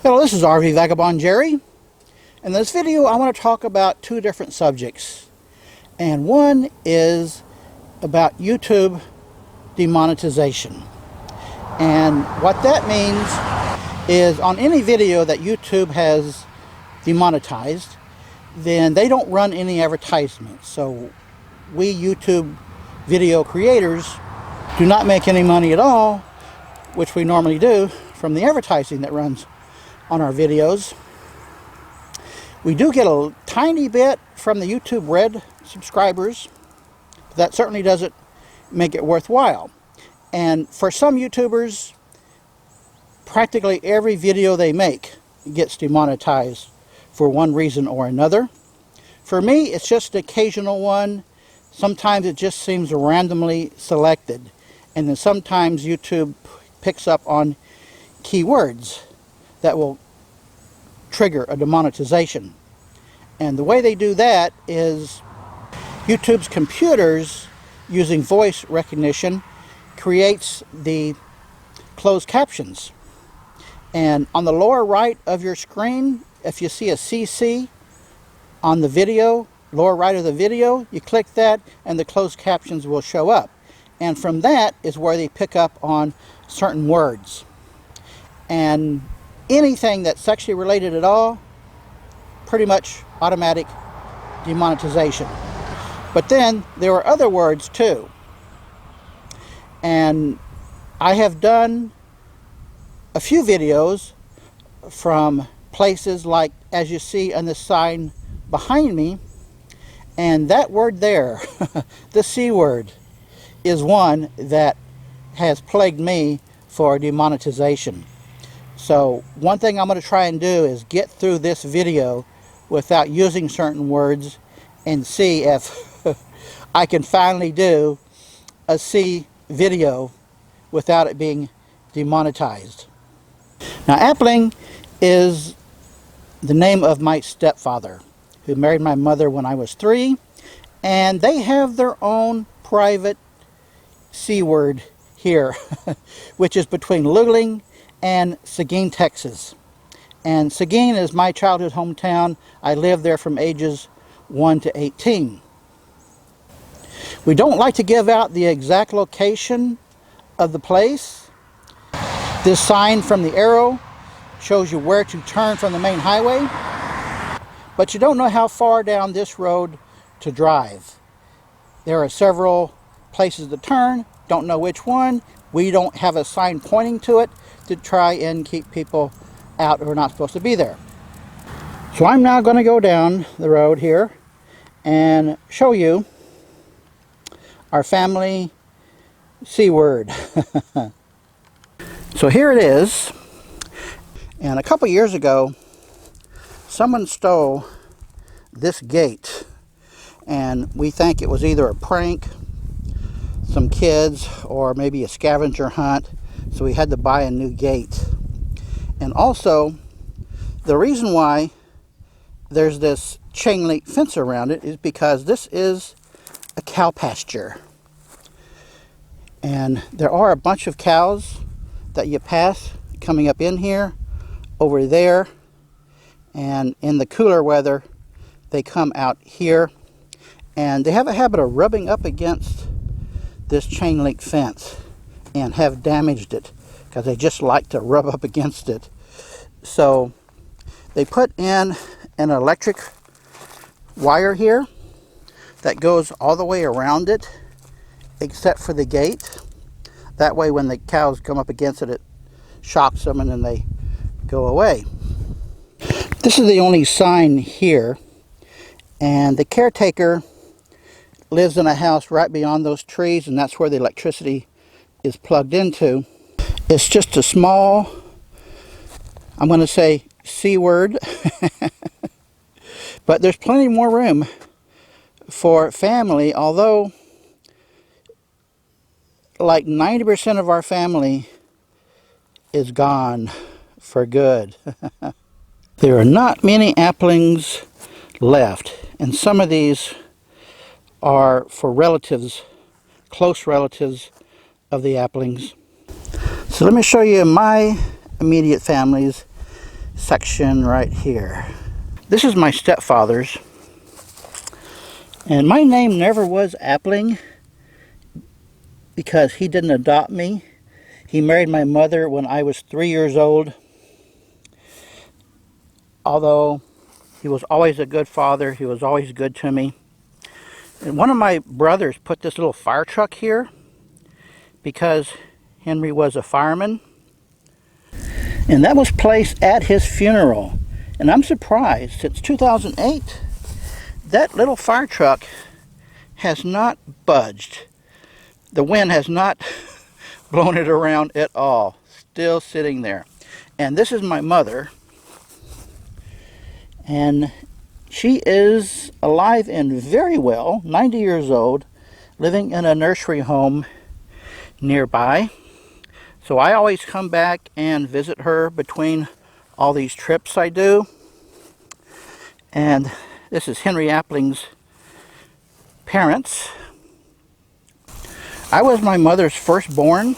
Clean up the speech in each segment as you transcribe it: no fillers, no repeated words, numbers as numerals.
Hello, this is RV Vagabond Jerry. In this video, I want to talk about two different subjects. And one is about YouTube demonetization. And what that means is on any video that YouTube has demonetized, then they don't run any advertisements. So we YouTube video creators do not make any money at all, which we normally do from the advertising that runs on our videos. We do get a tiny bit from the YouTube Red subscribers, but that certainly doesn't make it worthwhile. And for some YouTubers, practically every video they make gets demonetized for one reason or another. For me, it's just an occasional one. Sometimes it just seems randomly selected. And then sometimes YouTube picks up on keywords that will trigger a demonetization. And the way they do that is YouTube's computers, using voice recognition, creates the closed captions. And on the lower right of your screen, if you see a CC on the video, lower right of the video, you click that and the closed captions will show up. And from that is where they pick up on certain words. And anything that's sexually related at all, pretty much automatic demonetization. But then there are other words too. And I have done a few videos from places like, as you see on the sign behind me, and that word there, the C word, is one that has plagued me for demonetization. So one thing I'm going to try and do is get through this video without using certain words and see if I can finally do a C video without it being demonetized. Now, Appling is the name of my stepfather, who married my mother when I was 3, and they have their own private C word here, which is between Luling and Seguin, Texas. And Seguin is my childhood hometown. I lived there from ages 1 to 18. We don't like to give out the exact location of the place. This sign from the arrow shows you where to turn from the main highway, but you don't know how far down this road to drive. There are several places to turn, don't know which one. We don't have a sign pointing to it to try and keep people out who are not supposed to be there. So I'm now going to go down the road here and show you our family C word. So here it is. And a couple years ago, someone stole this gate, and we think it was either a prank, some kids, or maybe a scavenger hunt, so we had to buy a new gate. And also, the reason why there's this chain link fence around it is because this is a cow pasture. And there are a bunch of cows that you pass coming up in here, over there, and in the cooler weather, they come out here. And they have a habit of rubbing up against this chain link fence and have damaged it because they just like to rub up against it. So they put in an electric wire here that goes all the way around it except for the gate. That way when the cows come up against it, it shocks them and then they go away. This is the only sign here, and the caretaker lives in a house right beyond those trees, and that's where the electricity is plugged into. It's just a small, I'm going to say C word, but there's plenty more room for family, although like 90% of our family is gone for good. There are not many Applings left, and some of these are for relatives, close relatives of the Applings. So let me show you my immediate families. section right here. This is my stepfather's, and my name never was Appling because he didn't adopt me. He married my mother when I was 3 years old. Although he was always a good father, he was always good to me. And one of my brothers put this little fire truck here because Henry was a fireman. And that was placed at his funeral. And I'm surprised, since 2008, that little fire truck has not budged. The wind has not blown it around at all. Still sitting there. And this is my mother. And she is alive and very well, 90 years old, living in a nursery home nearby. So I always come back and visit her between all these trips I do. And this is Henry Appling's parents. I was my mother's firstborn,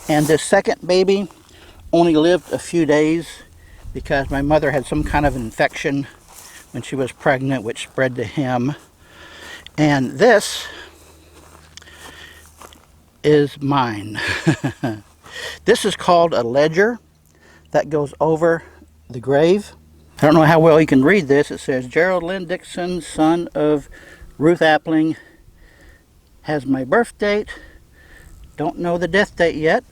and this second baby only lived a few days because my mother had some kind of infection when she was pregnant, which spread to him. And this is mine. This is called a ledger that goes over the grave. I don't know how well you can read this. It says, Gerald Lynn Dixon, son of Ruth Appling, has my birth date. Don't know the death date yet.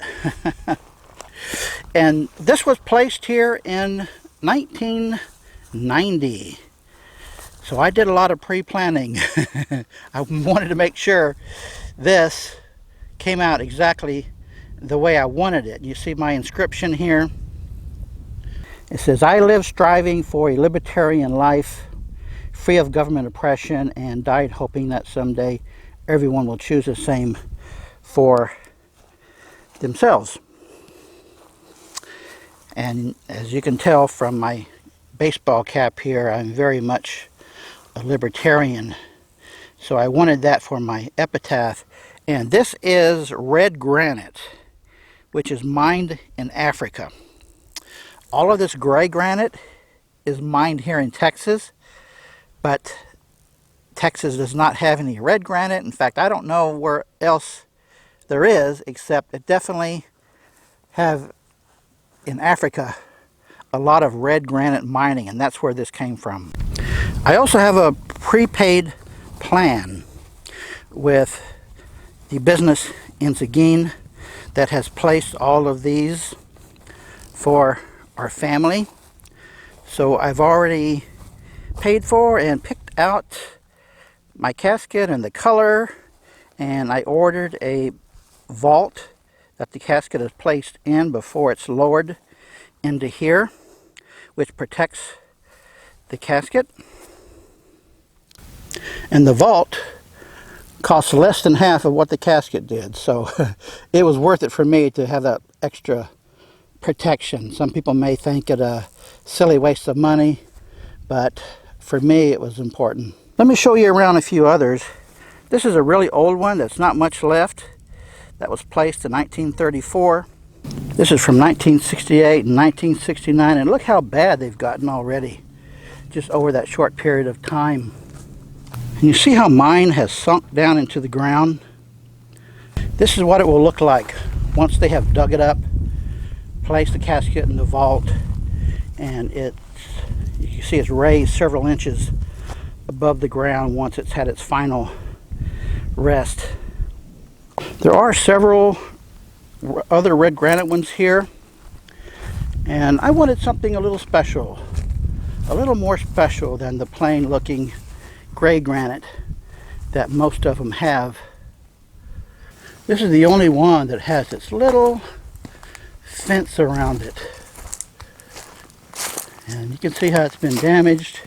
And this was placed here in 1990. So I did a lot of pre-planning. I wanted to make sure this came out exactly the way I wanted it. You see my inscription here. It says, I live striving for a libertarian life, free of government oppression, and died hoping that someday everyone will choose the same for themselves. And as you can tell from my baseball cap here, I'm very much a libertarian. So I wanted that for my epitaph. And this is red granite, which is mined in Africa. All of this gray granite is mined here in Texas, but Texas does not have any red granite. In fact, I don't know where else there is, except it definitely have in Africa a lot of red granite mining, and that's where this came from. I also have a prepaid plan with the business in Seguin that has placed all of these for our family. So I've already paid for and picked out my casket and the color, and I ordered a vault that the casket is placed in before it's lowered into here, which protects the casket. And the vault costs less than half of what the casket did, so it was worth it for me to have that extra protection. Some people may think it a silly waste of money, but for me it was important. Let me show you around a few others. This is a really old one that's not much left. That was placed in 1934. This is from 1968 and 1969, and look how bad they've gotten already, just over that short period of time. And you see how mine has sunk down into the ground? This is what it will look like once they have dug it up, placed the casket in the vault, and you can see it's raised several inches above the ground once it's had its final rest. There are several other red granite ones here, and I wanted something a little special, a little more special than the plain looking gray granite that most of them have. This is the only one that has its little fence around it, and you can see how it's been damaged.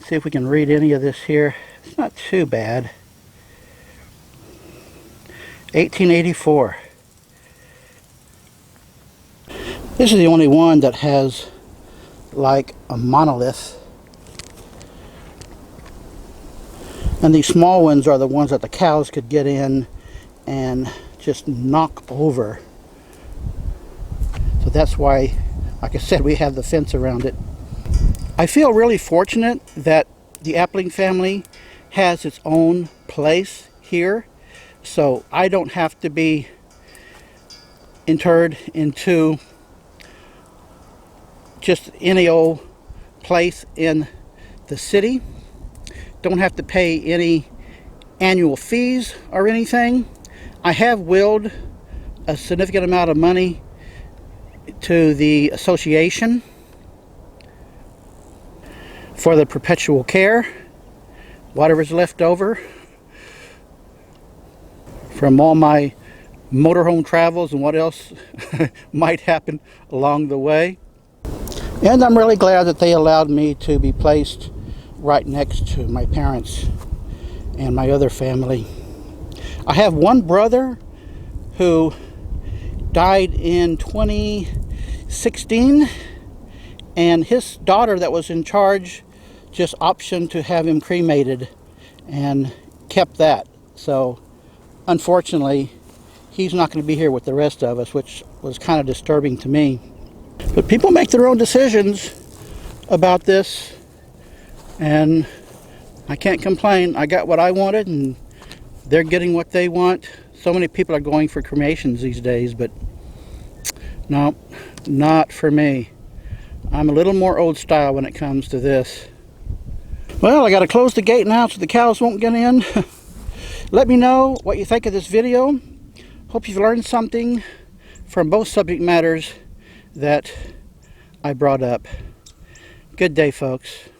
See if we can read any of this here. It's not too bad. 1884. This is the only one that has like a monolith. And these small ones are the ones that the cows could get in and just knock over. So that's why Like I said, we have the fence around it. I feel really fortunate that the Appling family has its own place here, so I don't have to be interred into just any old place in the city. Don't have to pay any annual fees or anything. I have willed a significant amount of money to the association for the perpetual care, whatever's left over from all my motorhome travels and what else might happen along the way. And I'm really glad that they allowed me to be placed right next to my parents and my other family. I have one brother who died in 2016, and his daughter that was in charge just optioned to have him cremated and kept that. So unfortunately, he's not going to be here with the rest of us, which was kind of disturbing to me. But people make their own decisions about this, and I can't complain. I got what I wanted, and they're getting what they want. So many people are going for cremations these days, but no, not for me. I'm a little more old style when it comes to this. Well, I got to close the gate now so the cows won't get in. Let me know what you think of this video. Hope you've learned something from both subject matters that I brought up. Good day, folks.